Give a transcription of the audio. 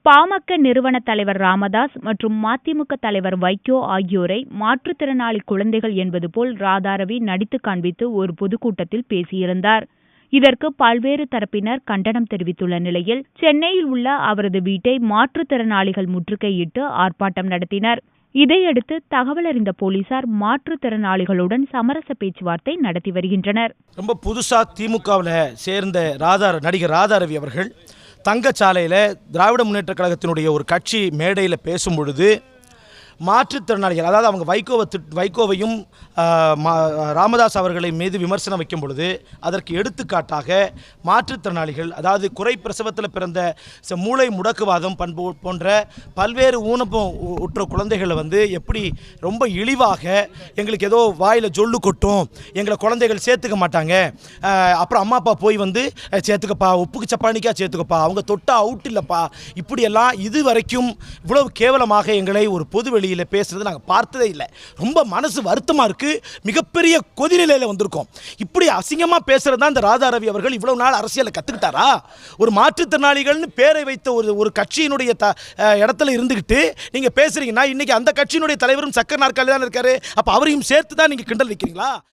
பாமக நிறுவன தலைவர் ராமதாஸ் மற்றும் மதிமுக தலைவர் வைகோ ஆகியோரை மாற்றுத்திறனாளி குழந்தைகள் என்பது போல் ராதாரவி நடித்து காண்பித்து ஒரு பொதுக்கூட்டத்தில் பேசியிருந்தார். இதற்கு பல்வேறு தரப்பினர் கண்டனம் தெரிவித்துள்ள நிலையில் சென்னையில் உள்ள அவரது வீட்டை மாற்றுத்திறனாளிகள் முற்றுகையிட்டு ஆர்ப்பாட்டம் நடத்தினர். இதையடுத்து தகவல் அறிந்த போலீசார் மாற்றுத்திறனாளிகளுடன் சமரச பேச்சுவார்த்தை நடத்தி வருகின்றனர். ரொம்ப புதுசா திமுகவில் சேர்ந்த நடிகர் ராதாரவி அவர்கள் தங்கச்சாலையில் திராவிட முன்னேற்ற கழகத்தினுடைய ஒரு கட்சி மேடையில் பேசும் பொழுது மாற்றுத்திறனாளிகள், அதாவது அவங்க வைகோவையும் ராமதாஸ் அவர்களை மீது விமர்சனம் வைக்கும் பொழுது அதற்கு எடுத்துக்காட்டாக மாற்றுத்திறனாளிகள், அதாவது குறை பிரசவத்தில் பிறந்த மூளை முடக்குவாதம் போன்ற பல்வேறு ஊனப்பம் உற்ற குழந்தைகளை எப்படி ரொம்ப இழிவாக எங்களுக்கு ஏதோ வாயில் ஜொல்லு கொட்டும், எங்களை குழந்தைகள் சேர்த்துக்க மாட்டாங்க, அப்புறம் அம்மா அப்பா போய் சேர்த்துக்கப்பா, உப்புக்கு சப்பானிக்கா சேர்த்துக்கப்பா, அவங்க தொட்டா அவுட் இல்லைப்பா, இப்படியெல்லாம் இது வரைக்கும் இவ்வளவு கேவலமாக எங்களை ஒரு பொது வெளியில் பேசுறது நாங்கள் பார்த்ததே இல்லை. ரொம்ப மனசு வருத்தமாக இருக்கு. மிகப்பெரிய கொதிநிலையில் வந்திருக்கோம். இப்படி அசிங்கமாக பேசுறது தான் இந்த ராதாரவி அவர்கள் இவ்வளவு நாள் அரசியலில் கற்றுக்கிட்டாரா? ஒரு மாற்றுத்திறனாளிகள்னு பேரை வைத்த ஒரு கட்சியினுடைய இடத்துல இருந்துக்கிட்டு நீங்கள் பேசுறீங்கன்னா இன்னைக்கு அந்த கட்சியினுடைய தலைவரும் சக்கர நாற்காலி தான் இருக்காரு. அப்போ அவரையும் சேர்த்து தான் நீங்கள் கிண்டல் வைக்கிறீங்களா?